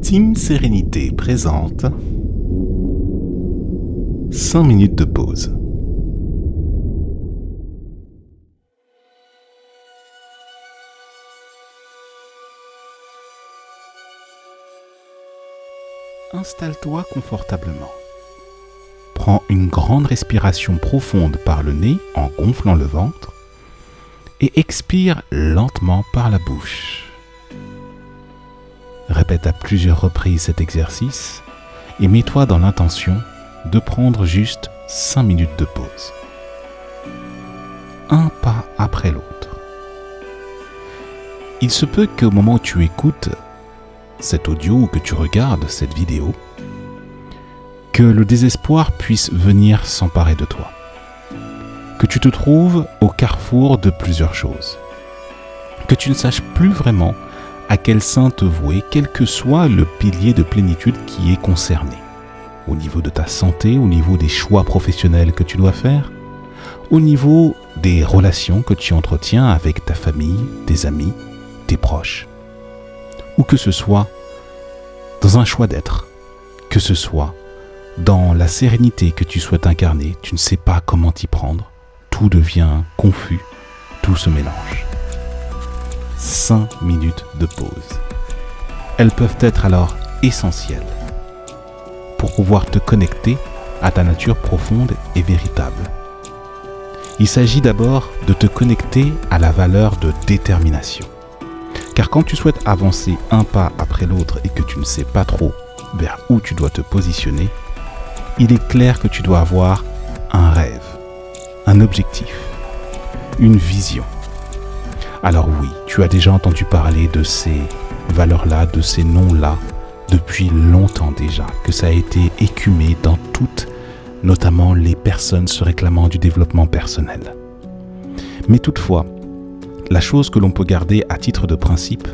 Team Sérénité présente 5 minutes de pause. Installe-toi confortablement. Prends une grande respiration profonde par le nez en gonflant le ventre et expire lentement par la bouche. Répète à plusieurs reprises cet exercice et mets-toi dans l'intention de prendre juste 5 minutes de pause. Un pas après l'autre. Il se peut qu'au moment où tu écoutes cet audio ou que tu regardes cette vidéo, que le désespoir puisse venir s'emparer de toi. Que tu te trouves au carrefour de plusieurs choses. Que tu ne saches plus vraiment à quel saint te vouer, quel que soit le pilier de plénitude qui est concerné. Au niveau de ta santé, au niveau des choix professionnels que tu dois faire, au niveau des relations que tu entretiens avec ta famille, tes amis, tes proches. Ou que ce soit dans un choix d'être, que ce soit dans la sérénité que tu souhaites incarner, tu ne sais pas comment t'y prendre, tout devient confus, tout se mélange. 5 minutes de pause. Elles peuvent être alors essentielles pour pouvoir te connecter à ta nature profonde et véritable. Il s'agit d'abord de te connecter à la valeur de détermination. Car quand tu souhaites avancer un pas après l'autre et que tu ne sais pas trop vers où tu dois te positionner, il est clair que tu dois avoir un rêve, un objectif, une vision. Alors oui, tu as déjà entendu parler de ces valeurs-là, de ces noms-là, depuis longtemps déjà, que ça a été écumé dans toutes, notamment les personnes se réclamant du développement personnel. Mais toutefois, la chose que l'on peut garder à titre de principe,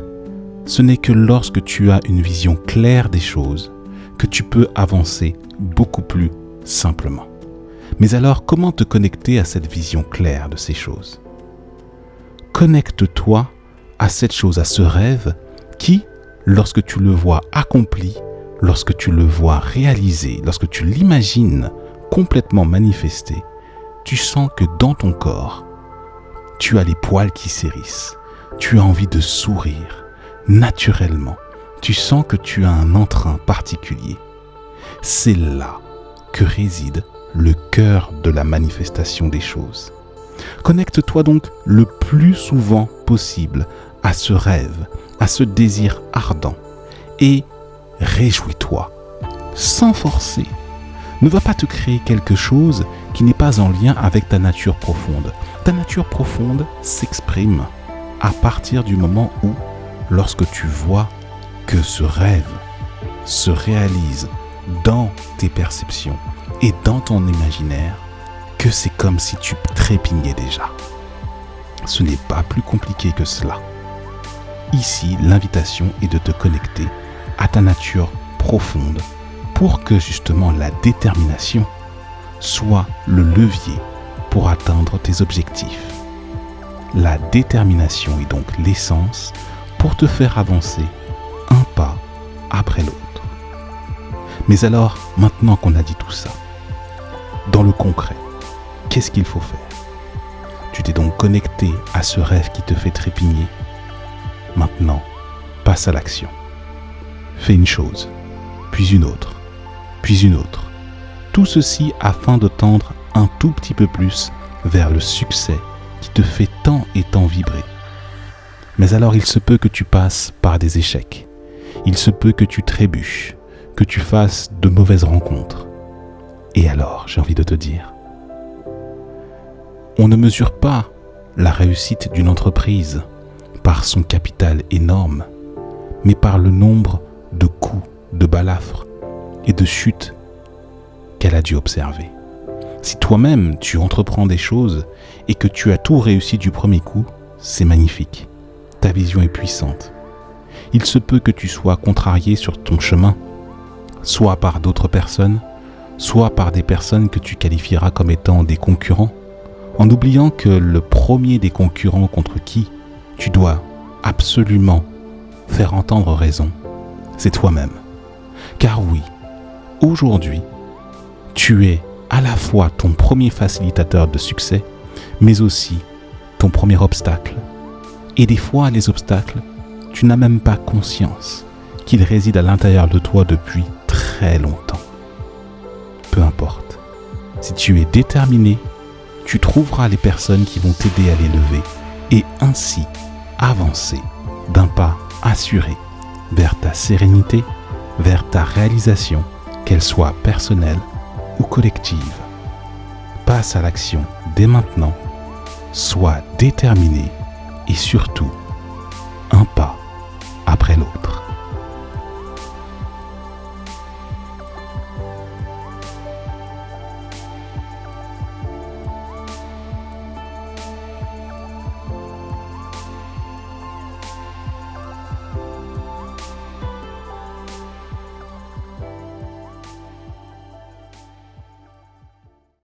ce n'est que lorsque tu as une vision claire des choses, que tu peux avancer beaucoup plus simplement. Mais alors, comment te connecter à cette vision claire de ces choses ? Connecte-toi à cette chose, à ce rêve qui, lorsque tu le vois accompli, lorsque tu le vois réalisé, lorsque tu l'imagines complètement manifesté, tu sens que dans ton corps, tu as les poils qui s'hérissent, tu as envie de sourire naturellement, tu sens que tu as un entrain particulier. C'est là que réside le cœur de la manifestation des choses. Connecte-toi donc le plus souvent possible à ce rêve, à ce désir ardent et réjouis-toi, sans forcer. Ne va pas te créer quelque chose qui n'est pas en lien avec ta nature profonde. Ta nature profonde s'exprime à partir du moment où, lorsque tu vois que ce rêve se réalise dans tes perceptions et dans ton imaginaire, que c'est comme si tu trépignais déjà. Ce n'est pas plus compliqué que cela. Ici, l'invitation est de te connecter à ta nature profonde pour que justement la détermination soit le levier pour atteindre tes objectifs. La détermination est donc l'essence pour te faire avancer un pas après l'autre. Mais alors, maintenant qu'on a dit tout ça, dans le concret, qu'est-ce qu'il faut faire ? Tu t'es donc connecté à ce rêve qui te fait trépigner. Maintenant, passe à l'action. Fais une chose, puis une autre, puis une autre. Tout ceci afin de tendre un tout petit peu plus vers le succès qui te fait tant et tant vibrer. Mais alors il se peut que tu passes par des échecs. Il se peut que tu trébuches, que tu fasses de mauvaises rencontres. Et alors, j'ai envie de te dire, on ne mesure pas la réussite d'une entreprise par son capital énorme, mais par le nombre de coups, de balafres et de chutes qu'elle a dû observer. Si toi-même tu entreprends des choses et que tu as tout réussi du premier coup, c'est magnifique. Ta vision est puissante. Il se peut que tu sois contrarié sur ton chemin, soit par d'autres personnes, soit par des personnes que tu qualifieras comme étant des concurrents, en oubliant que le premier des concurrents contre qui tu dois absolument faire entendre raison, c'est toi-même. Car oui, aujourd'hui, tu es à la fois ton premier facilitateur de succès, mais aussi ton premier obstacle. Et des fois, les obstacles, tu n'as même pas conscience qu'ils résident à l'intérieur de toi depuis très longtemps. Peu importe. Si tu es déterminé, tu trouveras les personnes qui vont t'aider à les lever et ainsi avancer d'un pas assuré vers ta sérénité, vers ta réalisation, qu'elle soit personnelle ou collective. Passe à l'action dès maintenant, sois déterminé et surtout un pas après l'autre.